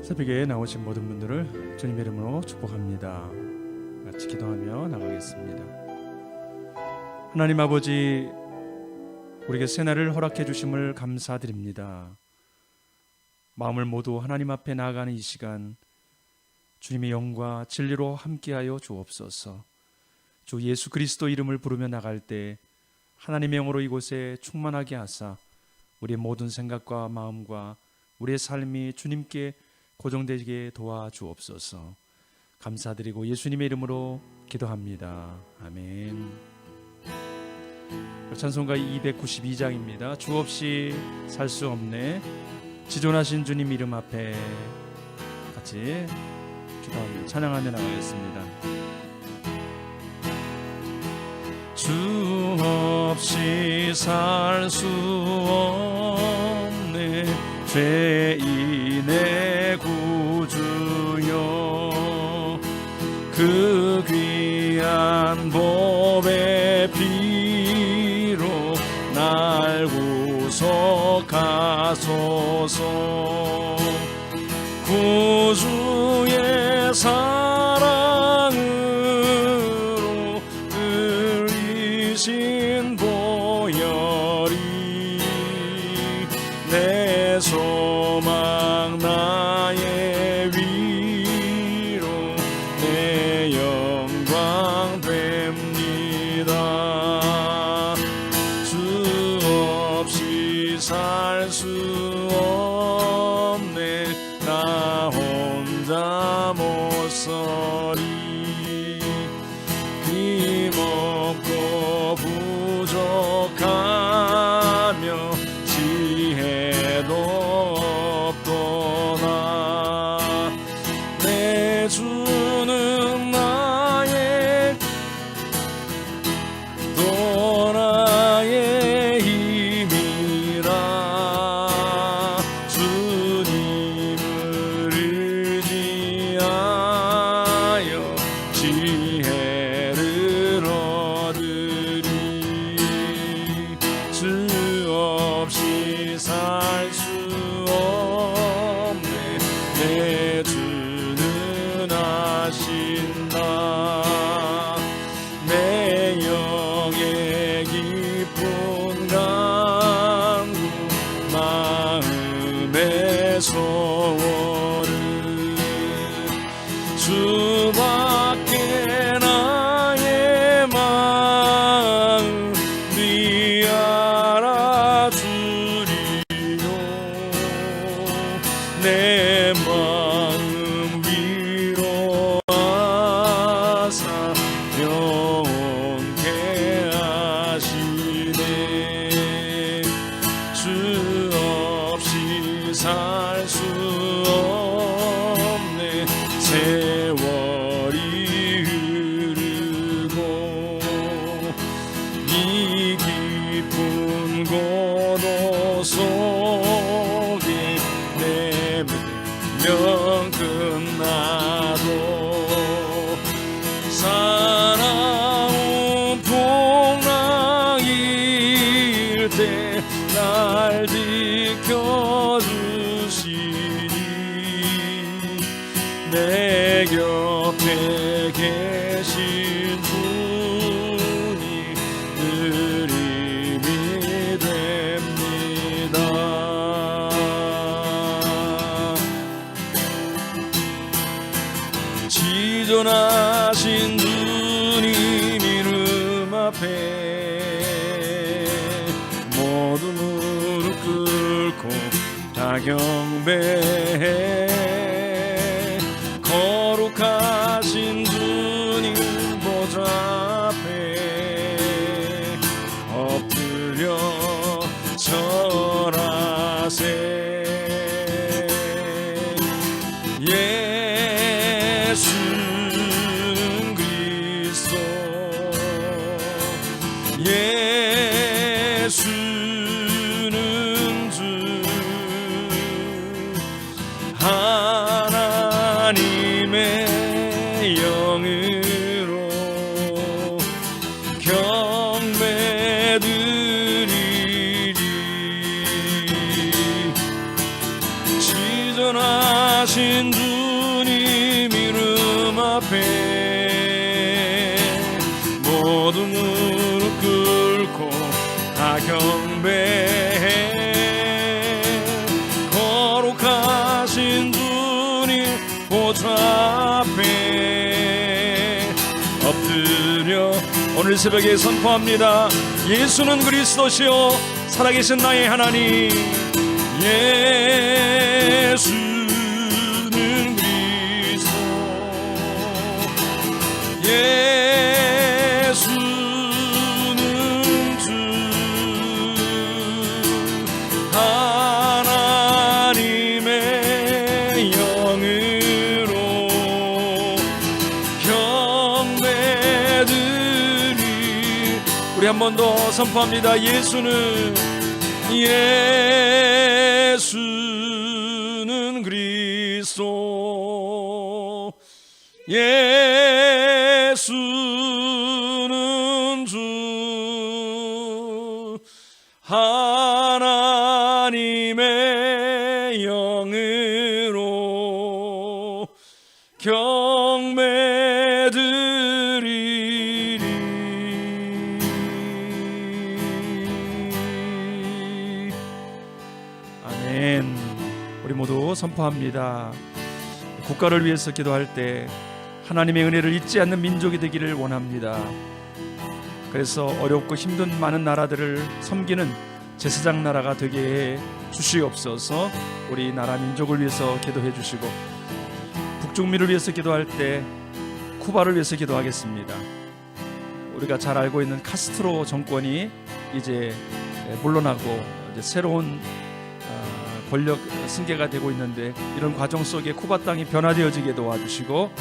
새벽에 나오신 모든 분들을 주님의 이름으로 축복합니다. 같이 기도하며 나가겠습니다. 하나님 아버지, 우리에게 새날을 허락해 주심을 감사드립니다. 마음을 모두 하나님 앞에 나아가는 이 시간, 주님의 영과 진리로 함께하여 주옵소서. 주 예수 그리스도 이름을 부르며 나갈 때 하나님의 영으로 이곳에 충만하게 하사 우리의 모든 생각과 마음과 우리의 삶이 주님께 고정되게 도와주옵소서. 감사드리고 예수님의 이름으로 기도합니다. 아멘. 찬송가 292장입니다. 주 없이 살 수 없네. 지존하신 주님 이름 앞에 같이 기도하며 찬양하며 나가겠습니다. 주 없이 살 수 없네. 죄인의 구주여, 그 귀한 보배 피로 날 구속하소서. 구주의 사랑으로 들리신 보혈이 내 소망 나의 위로 내 영광 됩니다. 주 없이 살 수 없네. 나 혼자 못 서리. 힘없고 부족하며 지혜도 없도다. 내 주는 나의 또 나의 힘이라. 주님을 의지하여 지혜를 얻으리. 주 없이 살 수 없네. 내 주는 아신다. 내 영의 깊은 간구, 마음의 소원을 주밖에 나의 마음 네 알아주리요. 내 마음 위로하사 영원케 하시네. 주 없이 살 수 없네. 세월이 흐르고 이 깊은 고도 속에 내 명 끝나도 사나운 풍랑일 때 날 지켜주시니. 내 곁에 계신 분이 늘 힘이 됩니다. 지존하신 주님 이름 앞에 모두 무릎 꿇고 다 경배해. 거룩하신 주님 보좌 앞에 엎드려 절하세. 예수는 그리스도, 예수는 주, 하나님의 영으로 경배드리리. 거룩하신 주님 이름 앞에 모두 무릎 꿇고 다 경배해. 거룩하신 주님 보좌 앞에 엎드려 오늘 새벽에 선포합니다. 예수는 그리스도시요 살아계신 나의 하나님. 예수는 그리스도, 예수는 주, 하나님의 영으로 경배드리. 우리 한 번 더 선포합니다. 예수는 그리스도, 예수는 주, 하나님의 영으로 경배드리리. 아멘. 우리 모두 선포합니다. 국가를 위해서 기도할 때 하나님의 은혜를 잊지 않는 민족이 되기를 원합니다. 그래서 어렵고 힘든 많은 나라들을 섬기는 제사장 나라가 되게 해 주시옵소서. 우리 나라 민족을 위해서 기도해 주시고, 북중미를 위해서 기도할 때 쿠바를 위해서 기도하겠습니다. 우리가 잘 알고 있는 카스트로 정권이 이제 물러나고 이제 새로운 권력 승계가 되고 있는데, 이런 과정 속에 쿠바 땅이 변화되어지게 도와주시고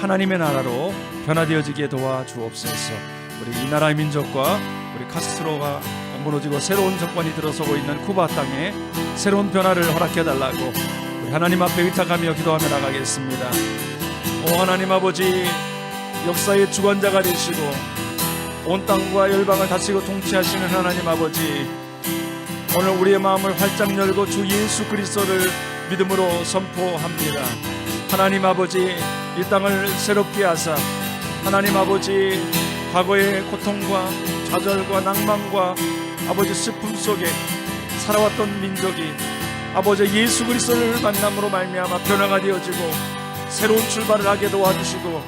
하나님의 나라로 변화되어지게 도와주옵소서. 우리 이 나라의 민족과 우리 카스트로가 무너지고 새로운 정권이 들어서고 있는 쿠바 땅에 새로운 변화를 허락해달라고 우리 하나님 앞에 의탁하며 기도하며 나가겠습니다. 오 하나님 아버지, 역사의 주관자가 되시고 온 땅과 열방을 다스리고 통치하시는 하나님 아버지, 오늘 우리의 마음을 활짝 열고 주 예수 그리스도를 믿음으로 선포합니다. 하나님 아버지, 이 땅을 새롭게 하사 하나님 아버지, 과거의 고통과 좌절과 낭만과 아버지 슬픔 속에 살아왔던 민족이 아버지 예수 그리스도를 만남으로 말미암아 변화가 되어지고 새로운 출발을 하게 도와주시고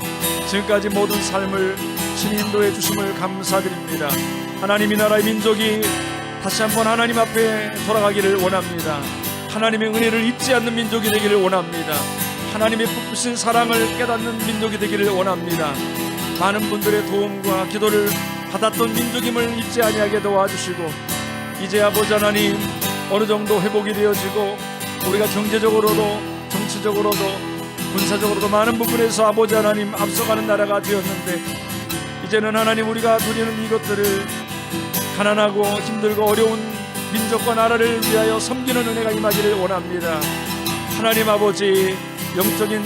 지금까지 모든 삶을 신이 인도해 주심을 감사드립니다. 하나님, 이 나라의 민족이 다시 한번 하나님 앞에 돌아가기를 원합니다. 하나님의 은혜를 잊지 않는 민족이 되기를 원합니다. 하나님의 부푸신 사랑을 깨닫는 민족이 되기를 원합니다. 많은 분들의 도움과 기도를 받았던 민족임을 잊지 아니하게 도와주시고, 이제 아버지 하나님 어느 정도 회복이 되어지고 우리가 경제적으로도 정치적으로도 군사적으로도 많은 부분에서 아버지 하나님 앞서가는 나라가 되었는데, 이제는 하나님 우리가 누리는 이것들을 가난하고 힘들고 어려운 민족과 나라를 위하여 섬기는 은혜가 임하기를 원합니다. 하나님 아버지, 영적인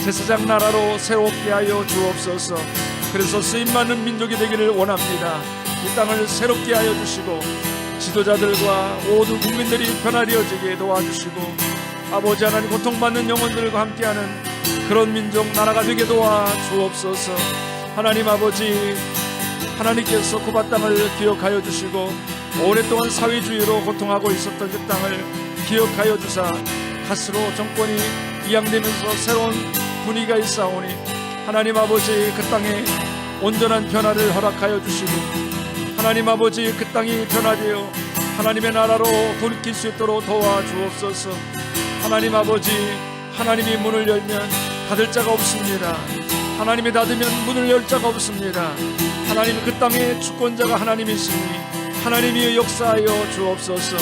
제사장 나라로 새롭게 하여 주옵소서. 그래서 쓰임받는 민족이 되기를 원합니다. 이 땅을 새롭게 하여 주시고 지도자들과 모든 국민들이 변화되어지게 도와주시고 아버지 하나님, 고통받는 영혼들과 함께하는 그런 민족 나라가 되게 도와주옵소서. 하나님 아버지, 하나님께서 쿠바 땅을 기억하여 주시고 오랫동안 사회주의로 고통하고 있었던 그 땅을 기억하여 주사 카스트로 정권이 이양되면서 새로운 분위기가 있사오니 하나님 아버지, 그 땅에 온전한 변화를 허락하여 주시고 하나님 아버지, 그 땅이 변화되어 하나님의 나라로 돌이킬 수 있도록 도와주옵소서. 하나님 아버지, 하나님이 문을 열면 닫을 자가 없습니다. 하나님이 닫으면 문을 열 자가 없습니다. 하나님, 그 땅의 주권자가 하나님이시니 하나님이 역사하여 주옵소서.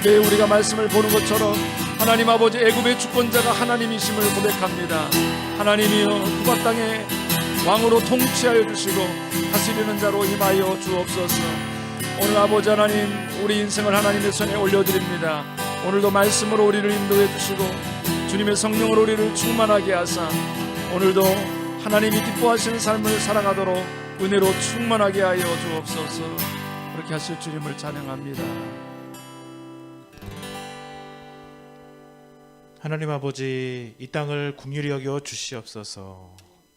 매일 우리가 말씀을 보는 것처럼 하나님 아버지, 애굽의 주권자가 하나님이심을 고백합니다. 하나님이여, 쿠바 땅에 왕으로 통치하여 주시고 다스리는 자로 임하여 주옵소서. 오늘 아버지 하나님, 우리 인생을 하나님의 손에 올려드립니다. 오늘도 말씀으로 우리를 인도해 주시고 주님의 성령으로 우리를 충만하게 하사 오늘도 하나님이 기뻐하시는 삶을 살아가도록 은혜로 충만하게 하여 주옵소서. 그렇게 하실 주님을 찬양합니다. 하나님 아버지, 이 땅을 긍휼히 여겨 주시옵소서.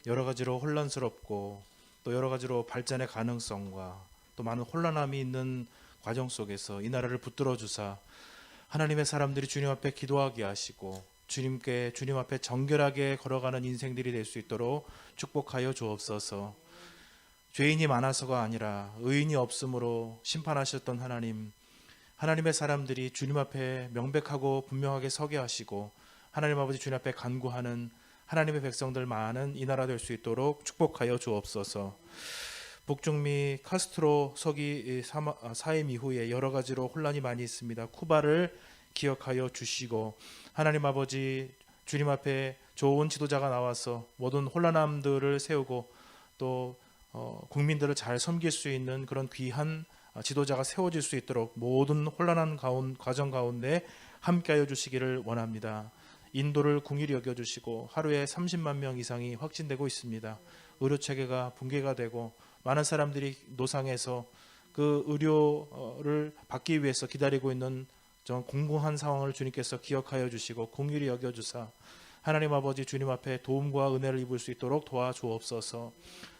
여러 가지로 혼란스럽고 또 여러 가지로 발전의 가능성과 또 많은 혼란함이 있는 과정 속에서 이 나라를 붙들어 주사 하나님의 사람들이 주님 앞에 기도하게 하시고 주님 앞에 정결하게 걸어가는 인생들이 될 수 있도록 축복하여 주옵소서. 죄인이 많아서가 아니라 의인이 없으므로 심판하셨던 하나님의 사람들이 주님 앞에 명백하고 분명하게 서게 하시고 하나님 아버지 주님 앞에 간구하는 하나님의 백성들 많은 이 나라 될 수 있도록 축복하여 주옵소서. 북중미 카스트로 서기 사임 이후에 여러 가지로 혼란이 많이 있습니다. 쿠바를 기억하여 주시고 하나님 아버지 주님 앞에 좋은 지도자가 나와서 모든 혼란함들을 세우고 또 국민들을 잘 섬길 수 있는 그런 귀한 지도자가 세워질 수 있도록 모든 혼란한 과정 가운데 함께하여 주시기를 원합니다. 인도를 긍휼히 여겨주시고 하루에 30만 명 이상이 확진되고 있습니다. 의료 체계가 붕괴가 되고 많은 사람들이 노상에서 그 의료를 받기 위해서 기다리고 있는 좀 공공한 상황을 주님께서 기억하여 주시고 긍휼히 여겨주사 하나님 아버지 주님 앞에 도움과 은혜를 입을 수 있도록 도와주옵소서.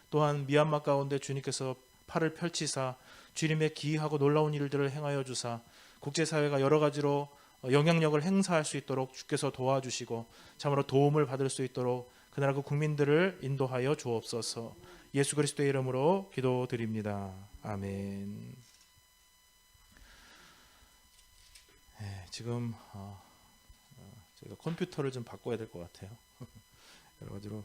또한 미얀마 가운데 주님께서 팔을 펼치사 주님의 기이하고 놀라운 일들을 행하여 주사 국제사회가 여러 가지로 영향력을 행사할 수 있도록 주께서 도와주시고 참으로 도움을 받을 수 있도록 그 나라 그 국민들을 인도하여 주옵소서. 예수 그리스도의 이름으로 기도드립니다. 아멘. 지금 저희가 컴퓨터를 좀 바꿔야 될 것 같아요. 여러 가지로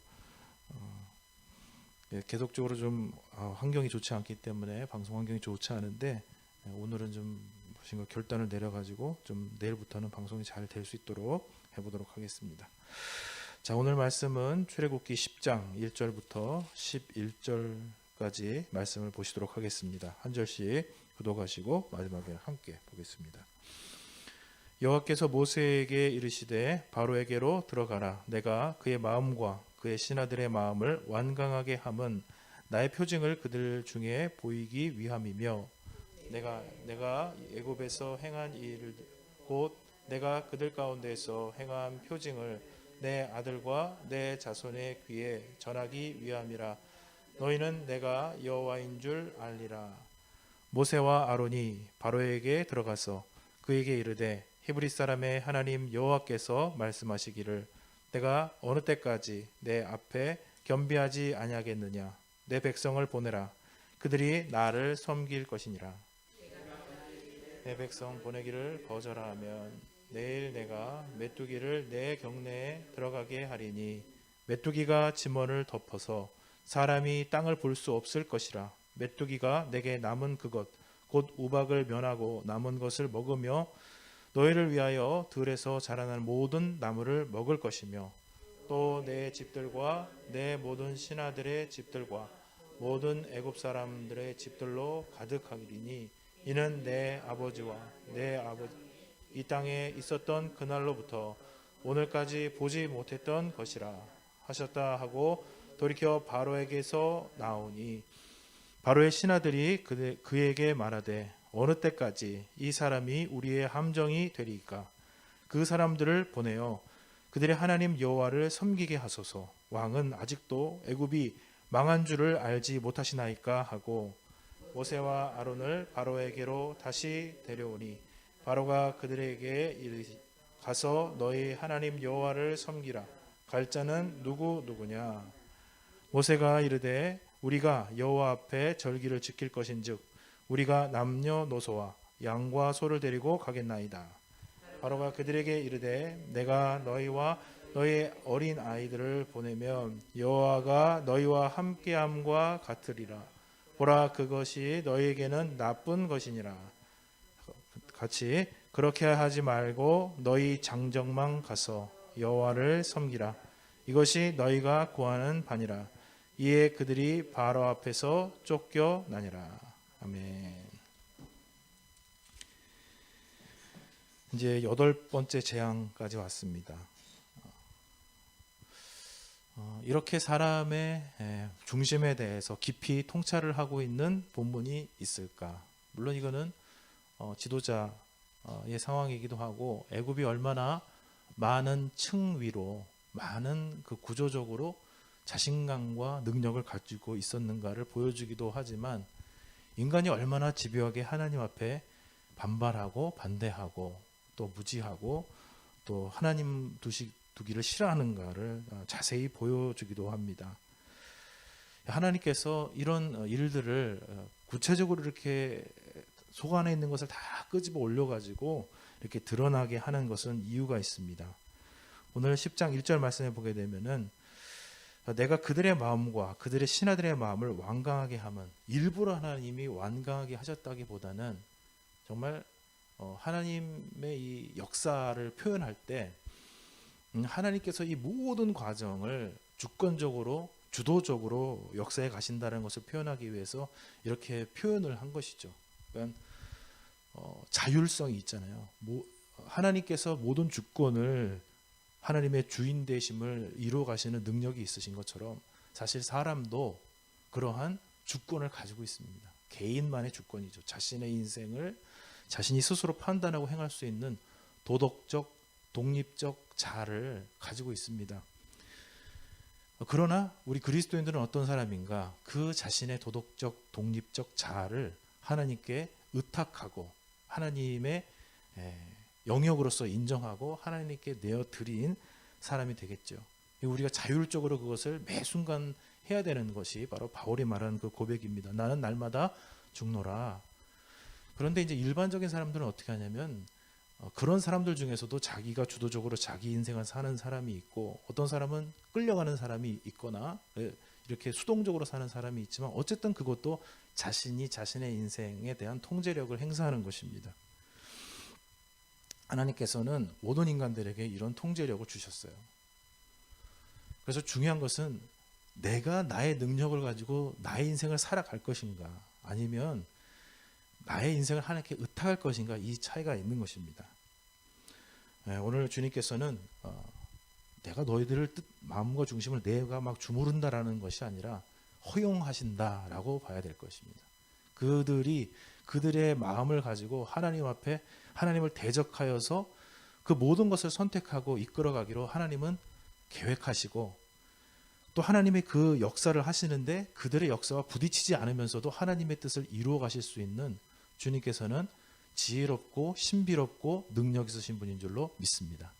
계속적으로 좀 환경이 좋지 않기 때문에 방송 환경이 좋지 않은데 오늘은 좀 결단을 내려가지고 좀 내일부터는 방송이 잘 될 수 있도록 해보도록 하겠습니다. 자, 오늘 말씀은 출애굽기 10장 1절부터 11절까지 말씀을 보시도록 하겠습니다. 한 절씩 교독하시고 마지막에 함께 보겠습니다. 여호와께서 모세에게 이르시되 바로에게로 들어가라. 내가 그의 마음과 그의 신하들의 마음을 완강하게 함은 나의 표징을 그들 중에 보이기 위함이며 내가 애굽에서 행한 일을 곧 내가 그들 가운데에서 행한 표징을 내 아들과 내 자손의 귀에 전하기 위함이라. 너희는 내가 여호와인 줄 알리라. 모세와 아론이 바로에게 들어가서 그에게 이르되 히브리 사람의 하나님 여호와께서 말씀하시기를 내가 어느 때까지 내 앞에 겸비하지 아니하겠느냐. 내 백성을 보내라. 그들이 나를 섬길 것이니라. 내 백성 보내기를 거절하면 내일 내가 메뚜기를 내 경내에 들어가게 하리니 메뚜기가 지면을 덮어서 사람이 땅을 볼 수 없을 것이라. 메뚜기가 내게 남은 그것 곧 우박을 면하고 남은 것을 먹으며 너희를 위하여 들에서 자라난 모든 나무를 먹을 것이며 또 내 집들과 내 모든 신하들의 집들과 모든 애굽 사람들의 집들로 가득하리니 이는 내 아버지와 내 아버지 이 땅에 있었던 그날로부터 오늘까지 보지 못했던 것이라 하셨다 하고 돌이켜 바로에게서 나오니 바로의 신하들이 그에게 말하되 어느 때까지 이 사람이 우리의 함정이 되리이까. 그 사람들을 보내어 그들의 하나님 여호와를 섬기게 하소서. 왕은 아직도 애굽이 망한 줄을 알지 못하시나이까 하고 모세와 아론을 바로에게로 다시 데려오니 바로가 그들에게 이르시 가서 너희 하나님 여호와를 섬기라. 갈 자는 누구냐. 모세가 이르되 우리가 여호와 앞에 절기를 지킬 것인즉 우리가 남녀노소와 양과 소를 데리고 가겠나이다. 바로가 그들에게 이르되 내가 너희와 너희 어린 아이들을 보내면 여호와가 너희와 함께함과 같으리라. 보라, 그것이 너희에게는 나쁜 것이니라. 같이 그렇게 하지 말고 너희 장정만 가서 여호와를 섬기라. 이것이 너희가 구하는 바니라. 이에 그들이 바로 앞에서 쫓겨나니라. 아멘. 이제 8번째 재앙까지 왔습니다. 이렇게 사람의 중심에 대해서 깊이 통찰을 하고 있는 본문이 있을까? 물론 이거는 지도자의 상황이기도 하고 애굽이 얼마나 많은 층 위로 많은 그 구조적으로 자신감과 능력을 가지고 있었는가를 보여주기도 하지만 인간이 얼마나 집요하게 하나님 앞에 반발하고 반대하고 또 무지하고 또 하나님 두기를 싫어하는가를 자세히 보여주기도 합니다. 하나님께서 이런 일들을 구체적으로 이렇게 속 안에 있는 것을 다 끄집어 올려가지고 이렇게 드러나게 하는 것은 이유가 있습니다. 오늘 10장 1절 말씀에 보게 되면은 내가 그들의 마음과 그들의 신하들의 마음을 완강하게 함은 일부러 하나님이 완강하게 하셨다기보다는 정말 하나님의 이 역사를 표현할 때 하나님께서 이 모든 과정을 주권적으로 주도적으로 역사에 가신다는 것을 표현하기 위해서 이렇게 표현을 한 것이죠. 그러니까 자율성이 있잖아요. 하나님께서 모든 주권을 하나님의 주인 되심을 이루어 가시는 능력이 있으신 것처럼 사실 사람도 그러한 주권을 가지고 있습니다. 개인만의 주권이죠. 자신의 인생을 자신이 스스로 판단하고 행할 수 있는 도덕적, 독립적 자아를 가지고 있습니다. 그러나 우리 그리스도인들은 어떤 사람인가? 그 자신의 도덕적, 독립적 자아를 하나님께 의탁하고 하나님의 영역으로서 인정하고 하나님께 내어드린 사람이 되겠죠. 우리가 자율적으로 그것을 매 순간 해야 되는 것이 바로 바울이 말하는 그 고백입니다. 나는 날마다 죽노라. 그런데 이제 일반적인 사람들은 어떻게 하냐면 그런 사람들 중에서도 자기가 주도적으로 자기 인생을 사는 사람이 있고 어떤 사람은 끌려가는 사람이 있거나 이렇게 수동적으로 사는 사람이 있지만 어쨌든 그것도 자신이 자신의 인생에 대한 통제력을 행사하는 것입니다. 하나님께서는 모든 인간들에게 이런 통제력을 주셨어요. 그래서 중요한 것은 내가 나의 능력을 가지고 나의 인생을 살아갈 것인가 아니면 나의 인생을 하나님께 의탁할 것인가 이 차이가 있는 것입니다. 오늘 주님께서는 내가 너희들을 마음과 중심을 내가 막 주무른다라는 것이 아니라 허용하신다라고 봐야 될 것입니다. 그들이 그들의 마음을 가지고 하나님 앞에 하나님을 대적하여서 그 모든 것을 선택하고 이끌어가기로 하나님은 계획하시고 또 하나님의 그 역사를 하시는데 그들의 역사와 부딪히지 않으면서도 하나님의 뜻을 이루어 가실 수 있는 주님께서는 지혜롭고 신비롭고 능력 있으신 분인 줄로 믿습니다.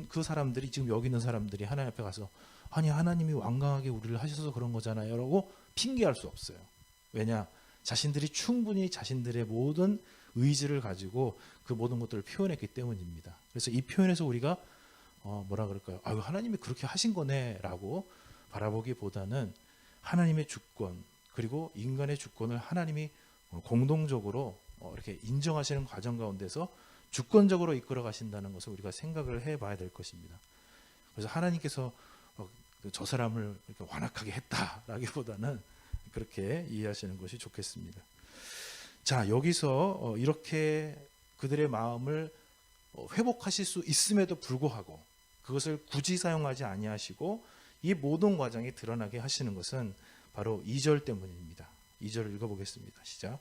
그 사람들이 지금 여기 있는 사람들이 하나님 앞에 가서 아니 하나님이 완강하게 우리를 하셔서 그런 거잖아요 라고 핑계할 수 없어요. 왜냐? 자신들이 충분히 자신들의 모든 의지를 가지고 그 모든 것들을 표현했기 때문입니다. 그래서 이 표현에서 우리가 뭐라 그럴까요? 아유 하나님이 그렇게 하신 거네라고 바라보기보다는 하나님의 주권 그리고 인간의 주권을 하나님이 공동적으로 이렇게 인정하시는 과정 가운데서 주권적으로 이끌어 가신다는 것을 우리가 생각을 해봐야 될 것입니다. 그래서 하나님께서 저 사람을 이렇게 완악하게 했다라기보다는 그렇게 이해하시는 것이 좋겠습니다. 자, 여기서 이렇게 그들의 마음을 회복하실 수 있음에도 불구하고 그것을 굳이 사용하지 아니하시고 이 모든 과정이 드러나게 하시는 것은 바로 2절 때문입니다. 2절을 읽어보겠습니다. 시작.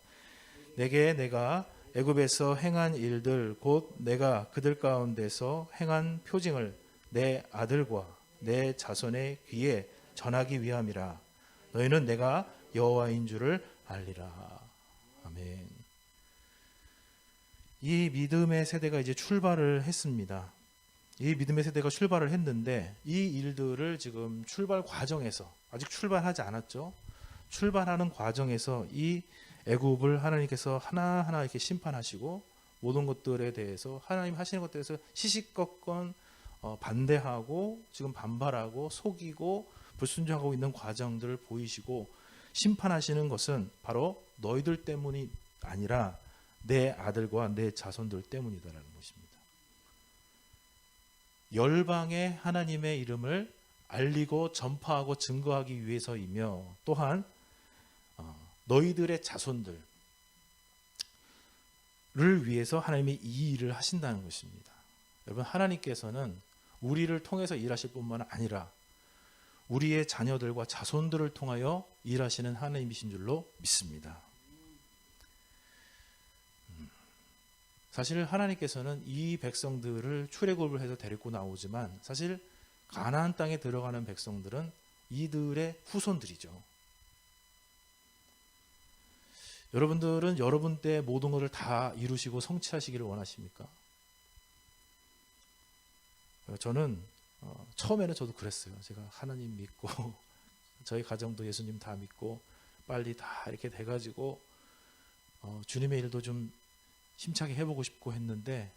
내게 내가 애굽에서 행한 일들 곧 내가 그들 가운데서 행한 표징을 내 아들과 내 자손의 귀에 전하기 위함이라. 너희는 내가 여호와인 줄을 알리라. 아멘. 이 믿음의 세대가 이제 출발을 했습니다. 이 믿음의 세대가 출발을 했는데 이 일들을 지금 출발 과정에서 아직 출발하지 않았죠. 출발하는 과정에서 이 애굽을 하나님께서 하나하나 이렇게 심판하시고 모든 것들에 대해서 하나님 하시는 것들에 대해서 시시껄껄 반대하고 지금 반발하고 속이고 불순종하고 있는 과정들을 보이시고 심판하시는 것은 바로 너희들 때문이 아니라 내 아들과 내 자손들 때문이다라는 것입니다. 열방의 하나님의 이름을 알리고 전파하고 증거하기 위해서이며 또한 너희들의 자손들을 위해서 하나님이 이 일을 하신다는 것입니다. 여러분 하나님께서는 우리를 통해서 일하실 뿐만 아니라 우리의 자녀들과 자손들을 통하여 일하시는 하나님이신 줄로 믿습니다. 사실 하나님께서는 이 백성들을 출애굽을 해서 데리고 나오지만 사실 가나안 땅에 들어가는 백성들은 이들의 후손들이죠. 여러분들은 여러분 때 모든 것을 다 이루시고 성취하시기를 원하십니까? 저는 처음에는 저도 그랬어요. 제가 하나님 믿고 저희 가정도 예수님 다 믿고 빨리 다 이렇게 돼가지고 주님의 일도 좀 힘차게 해보고 싶고 했는데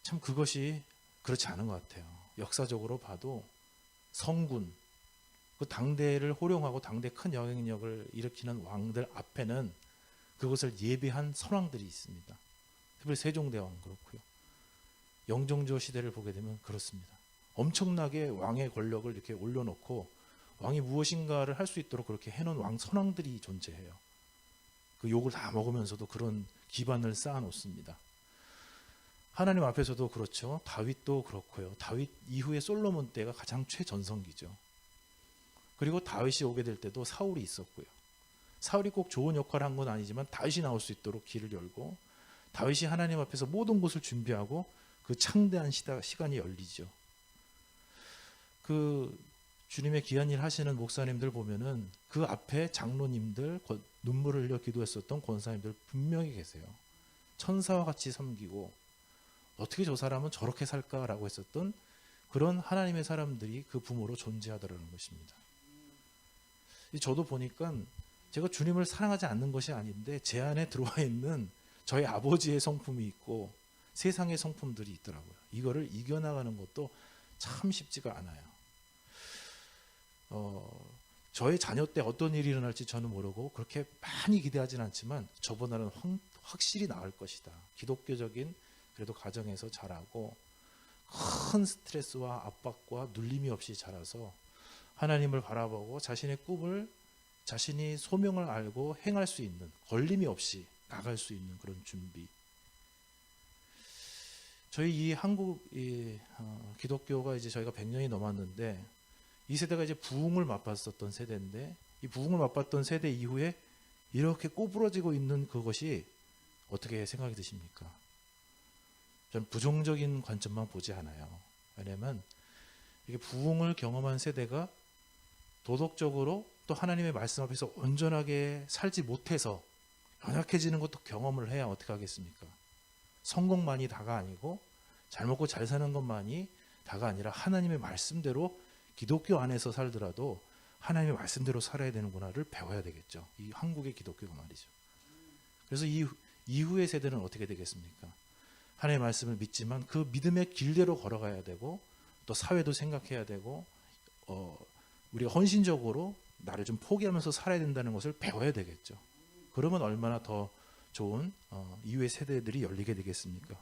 참 그것이 그렇지 않은 것 같아요. 역사적으로 봐도 성군, 그 당대를 호령하고 당대 큰 영향력을 일으키는 왕들 앞에는 그것을 예비한 선왕들이 있습니다. 특별히 세종대왕 그렇고요. 영종조 시대를 보게 되면 그렇습니다. 엄청나게 왕의 권력을 이렇게 올려놓고 왕이 무엇인가를 할 수 있도록 그렇게 해놓은 왕 선왕들이 존재해요. 그 욕을 다 먹으면서도 그런 기반을 쌓아놓습니다. 하나님 앞에서도 그렇죠. 다윗도 그렇고요. 다윗 이후에 솔로몬 때가 가장 최전성기죠. 그리고 다윗이 오게 될 때도 사울이 있었고요. 사울이 꼭 좋은 역할을 한 건 아니지만 다윗이 나올 수 있도록 길을 열고 다윗이 하나님 앞에서 모든 것을 준비하고 그 창대한 시간이 열리죠. 그 주님의 귀한 일 하시는 목사님들 보면은 그 앞에 장로님들, 눈물을 흘려 기도했었던 권사님들 분명히 계세요. 천사와 같이 섬기고 어떻게 저 사람은 저렇게 살까라고 했었던 그런 하나님의 사람들이 그 부모로 존재하더라는 것입니다. 저도 보니까 제가 주님을 사랑하지 않는 것이 아닌데 제 안에 들어와 있는 저희 아버지의 성품이 있고 세상의 성품들이 있더라고요. 이거를 이겨나가는 것도 참 쉽지가 않아요. 저의 자녀 때 어떤 일이 일어날지 저는 모르고 그렇게 많이 기대하진 않지만 저보다는 확실히 나을 것이다. 기독교적인 그래도 가정에서 자라고 큰 스트레스와 압박과 눌림이 없이 자라서 하나님을 바라보고 자신의 꿈을 자신이 소명을 알고 행할 수 있는 걸림이 없이 나갈 수 있는 그런 준비. 저희 이 한국 기독교가 이제 저희가 100년이 넘었는데 이 세대가 이제 부흥을 맛봤었던 세대인데 이 부흥을 맛봤던 세대 이후에 이렇게 꼬부러지고 있는 그것이 어떻게 생각이 드십니까? 저는 부정적인 관점만 보지 않아요. 왜냐하면 이게 부흥을 경험한 세대가 도덕적으로 또 하나님의 말씀 앞에서 온전하게 살지 못해서 연약해지는 것도 경험을 해야 어떻게 하겠습니까? 성공만이 다가 아니고 잘 먹고 잘 사는 것만이 다가 아니라 하나님의 말씀대로 기독교 안에서 살더라도 하나님의 말씀대로 살아야 되는구나를 배워야 되겠죠. 이 한국의 기독교가 말이죠. 그래서 이 이후의 세대는 어떻게 되겠습니까? 하나님의 말씀을 믿지만 그 믿음의 길대로 걸어가야 되고 또 사회도 생각해야 되고 우리가 헌신적으로 나를 좀 포기하면서 살아야 된다는 것을 배워야 되겠죠. 그러면 얼마나 더 좋은 이후의 세대들이 열리게 되겠습니까?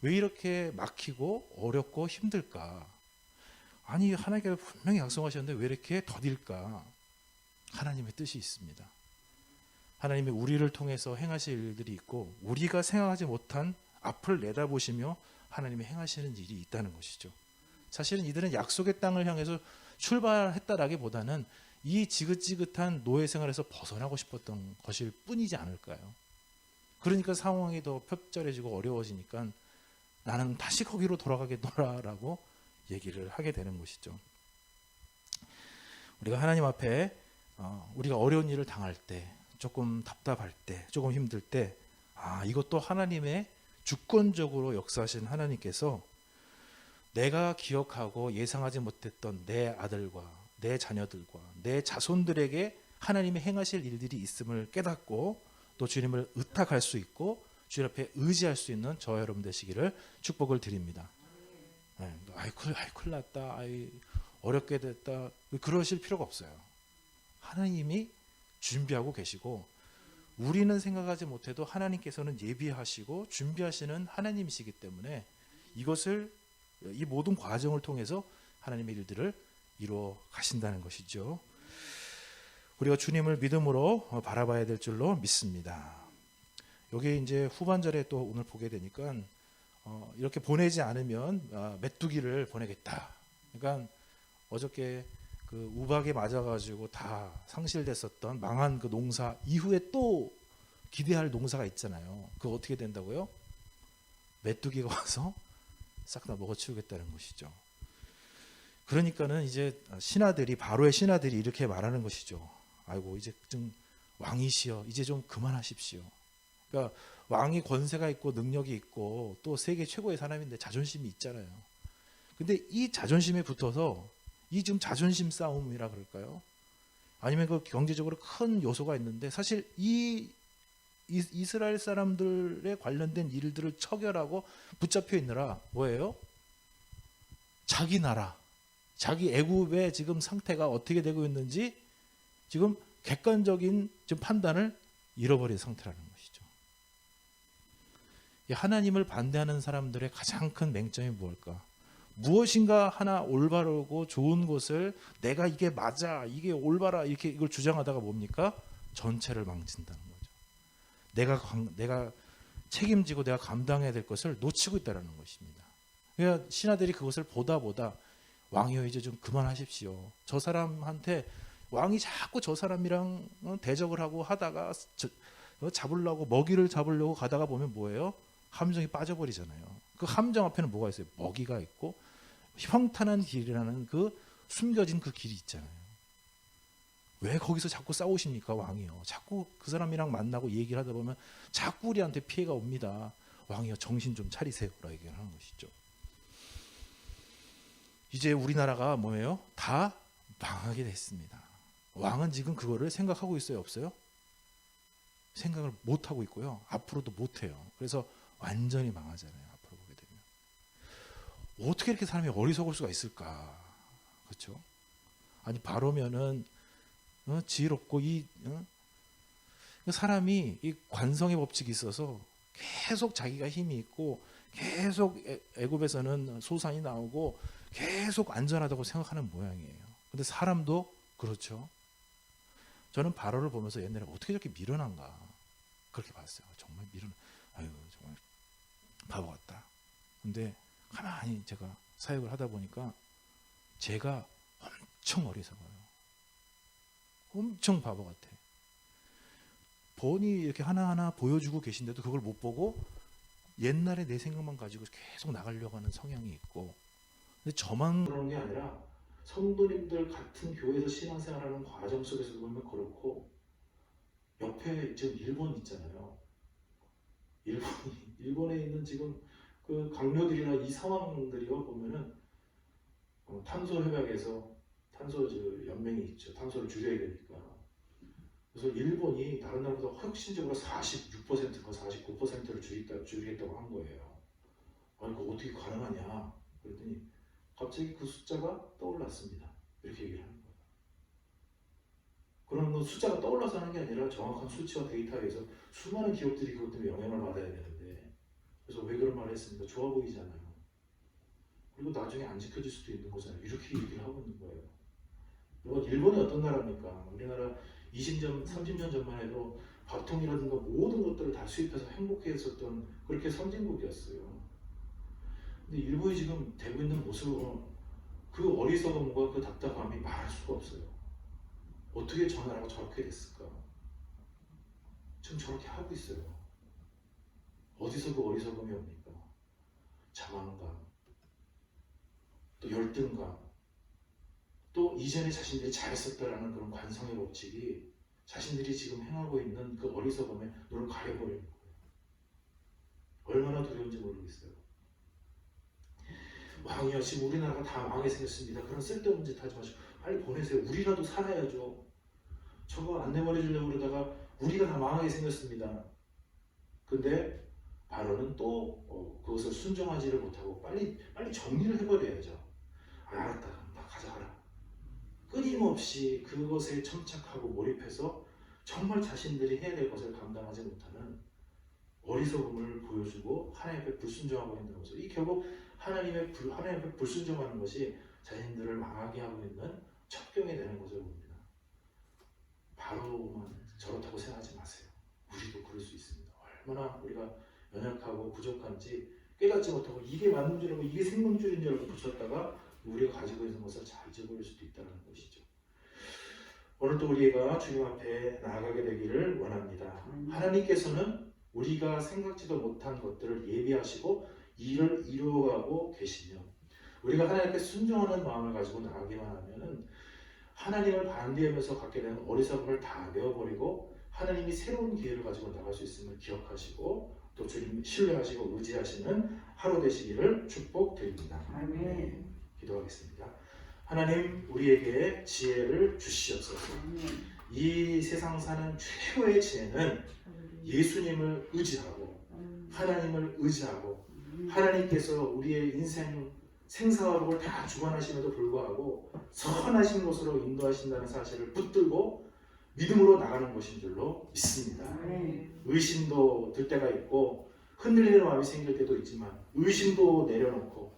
왜 이렇게 막히고 어렵고 힘들까? 아니 하나님께서 분명히 약속하셨는데 왜 이렇게 더딜까? 하나님의 뜻이 있습니다. 하나님이 우리를 통해서 행하실 일들이 있고 우리가 생각하지 못한 앞을 내다보시며 하나님이 행하시는 일이 있다는 것이죠. 사실은 이들은 약속의 땅을 향해서 출발했다라기보다는 이 지긋지긋한 노예 생활에서 벗어나고 싶었던 것일 뿐이지 않을까요? 그러니까 상황이 더 폐절해지고 어려워지니까 나는 다시 거기로 돌아가겠노라라고 얘기를 하게 되는 것이죠. 우리가 하나님 앞에 우리가 어려운 일을 당할 때, 조금 답답할 때, 조금 힘들 때, 이것도 하나님의 주권적으로 역사하신 하나님께서 내가 기억하고 예상하지 못했던 내 아들과 내 자녀들과 내 자손들에게 하나님이 행하실 일들이 있음을 깨닫고 또 주님을 의탁할 수 있고 주님 앞에 의지할 수 있는 저와 여러분 되시기를 축복을 드립니다. 큰일 났다. 어렵게 됐다. 그러실 필요가 없어요. 하나님이 준비하고 계시고 우리는 생각하지 못해도 하나님께서는 예비하시고 준비하시는 하나님이시기 때문에 이 모든 과정을 통해서 하나님의 일들을 이루어 가신다는 것이죠. 우리가 주님을 믿음으로 바라봐야 될 줄로 믿습니다. 여기 이제 후반절에 또 오늘 보게 되니까 이렇게 보내지 않으면 메뚜기를 보내겠다. 그러니까 어저께 그 우박에 맞아가지고 다 상실됐었던 망한 그 농사 이후에 또 기대할 농사가 있잖아요. 그거 어떻게 된다고요? 메뚜기가 와서 싹 다 먹어치우겠다는 것이죠. 그러니까는 이제 바로의 신하들이 이렇게 말하는 것이죠. 아이고 이제 좀 왕이시여 이제 좀 그만하십시오. 그러니까 왕이 권세가 있고 능력이 있고 또 세계 최고의 사람인데 자존심이 있잖아요. 근데 이 자존심에 붙어서 이 지금 자존심 싸움이라 그럴까요? 아니면 그 경제적으로 큰 요소가 있는데 사실 이 이스라엘 사람들에 관련된 일들을 처결하고 붙잡혀 있느라 뭐예요? 자기 나라, 자기 애굽의 지금 상태가 어떻게 되고 있는지 지금 객관적인 지금 판단을 잃어버린 상태라는 것이죠. 이 하나님을 반대하는 사람들의 가장 큰 맹점이 무엇일까? 무엇인가 하나 올바르고 좋은 것을 내가 이게 맞아, 이게 올바라 이렇게 이걸 주장하다가 뭡니까? 전체를 망친다는 거죠. 내가 책임지고 내가 감당해야 될 것을 놓치고 있다는 것입니다. 그러니까 신하들이 그것을 보다 왕이여 이제 좀 그만하십시오. 저 사람한테 왕이 자꾸 저 사람이랑 대적을 하고 하다가 잡으려고 먹이를 잡으려고 가다가 보면 뭐예요? 함정이 빠져버리잖아요. 그 함정 앞에는 뭐가 있어요? 먹이가 있고 형탄한 길이라는 그 숨겨진 그 길이 있잖아요. 왜 거기서 자꾸 싸우십니까 왕이요? 자꾸 그 사람이랑 만나고 얘기를 하다 보면 자꾸 우리한테 피해가 옵니다. 왕이요 정신 좀 차리세요 라고 얘기를 하는 것이죠. 이제 우리나라가 뭐예요? 다 망하게 됐습니다. 왕은 지금 그거를 생각하고 있어요? 없어요? 생각을 못하고 있고요. 앞으로도 못해요. 그래서 완전히 망하잖아요. 앞으로 보게 되면. 어떻게 이렇게 사람이 어리석을 수가 있을까? 그렇죠? 아니 바로면은 지혜롭고 사람이 이 관성의 법칙이 있어서 계속 자기가 힘이 있고 계속 애굽에서는 소산이 나오고 계속 안전하다고 생각하는 모양이에요. 근데 사람도 그렇죠. 저는 바로를 보면서 옛날에 어떻게 저렇게 미련한가 그렇게 봤어요. 정말 아유 정말 바보 같다. 근데 가만히 제가 사역을 하다 보니까 제가 엄청 어리석어요. 엄청 바보 같아. 본이 이렇게 하나하나 보여주고 계신데도 그걸 못 보고 옛날에 내 생각만 가지고 계속 나가려고 하는 성향이 있고, 근데 저만 그러는 게 아니라 성도님들 같은 교회에서 신앙생활하는 과정 속에서 보면 그렇고, 옆에 지금 일본 있잖아요. 일본에 있는 지금 그 강료들이나 이 상황들이요 보면은 탄소 협약에서 탄소 연맹이 있죠. 탄소를 줄여야 되니까. 그래서 일본이 다른 나라보다 혁신적으로 46%가 49%를 줄이겠다고 한 거예요. 아니 그거 어떻게 가능하냐? 그랬더니 갑자기 그 숫자가 떠올랐습니다. 이렇게 얘기를 하는 거예요. 그럼 그 숫자가 떠올라서 하는 게 아니라 정확한 수치와 데이터에서 수많은 기업들이 그것 때문에 영향을 받아야 되는데, 그래서 왜 그런 말을 했습니까? 좋아 보이잖아요. 그리고 나중에 안 지켜질 수도 있는 거잖아요. 이렇게 얘기를 하고 있는 거예요. 일본이 어떤 나라입니까? 우리나라 20년, 30년 전만 해도 밥통이라든가 모든 것들을 다 수입해서 행복해했었던 그렇게 선진국이었어요. 근데 일본이 지금 되고 있는 모습은 그 어리석음과 그 답답함이 말할 수가 없어요. 어떻게 저 나라가 저렇게 됐을까? 지금 저렇게 하고 있어요. 어디서 그 어리석음이 옵니까? 자만감, 또 열등감, 또 이전에 자신들이 잘했었다라는 그런 관성의 법칙이 자신들이 지금 행하고 있는 그 어리석음에 눈을 가려버리는 거예요. 얼마나 두려운지 모르겠어요. 왕이여 지금 우리나라가 다 망하게 생겼습니다. 그런 쓸데없는 짓 하지 마시고 빨리 보내세요. 우리라도 살아야죠. 저거 안 내버려주려고 그러다가 우리가 다 망하게 생겼습니다. 근데 바로는 또 그것을 순종하지를 못하고 빨리 정리를 해버려야죠. 알았다. 나 가져가라. 끊임없이 그것에 첨착하고 몰입해서 정말 자신들이 해야 될 것을 감당하지 못하는 어리석음을 보여주고 하나님 앞에 불순종하고 있는 것을, 이 결국 하나님 앞에 불순종하는 것이 자신들을 망하게 하고 있는 첩경이 되는 것을 봅니다. 바로만 저렇다고 생각하지 마세요. 우리도 그럴 수 있습니다. 얼마나 우리가 연약하고 부족한지 깨닫지 못하고 이게 맞는 줄 알고 이게 생명줄인 줄 알고 붙였다가 우리가 가지고 있는 것을 잘 잊어버릴 수도 있다는 것이죠. 오늘도 우리가 주님 앞에 나아가게 되기를 원합니다. 하나님께서는 우리가 생각지도 못한 것들을 예비하시고 일을 이루어가고 계시며 우리가 하나님께 순종하는 마음을 가지고 나가기만 하면은 하나님을 반대하면서 갖게 되는 어리석음을 다 내어버리고 하나님이 새로운 기회를 가지고 나갈 수 있음을 기억하시고 또 주님 신뢰하시고 의지하시는 하루 되시기를 축복드립니다. 아멘. 기도하겠습니다. 하나님 우리에게 지혜를 주시옵소서. 이 세상 사는 최고의 지혜는 예수님을 의지하고 하나님을 의지하고 하나님께서 우리의 인생 생사화복을 다 주관하심에도 불구하고 선하신 곳으로 인도하신다는 사실을 붙들고 믿음으로 나가는 것인 줄로 믿습니다. 의심도 들 때가 있고 흔들리는 마음이 생길 때도 있지만 의심도 내려놓고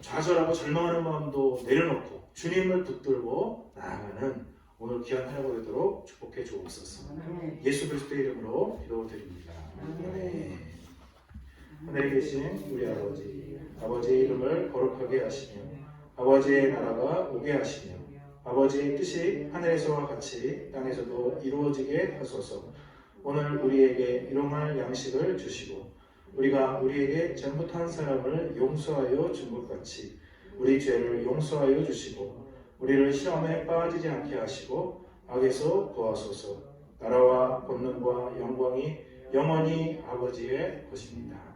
좌절하고 절망하는 마음도 내려놓고 주님을 붙들고 나아가는 오늘 귀한 하루가 되도록 축복해 주옵소서. 예수 그리스도의 이름으로 기도드립니다. 아멘. 하늘에 계신 우리 아버지의 이름을 거룩하게 하시며 아버지의 나라가 오게 하시며 아버지의 뜻이 하늘에서와 같이 땅에서도 이루어지게 하소서. 오늘 우리에게 일용할 양식을 주시고 우리가 우리에게 잘못한 사람을 용서하여 준 것 같이 우리 죄를 용서하여 주시고 우리를 시험에 빠지지 않게 하시고 악에서 구하소서. 나라와 권능과 영광이 영원히 아버지의 것입니다.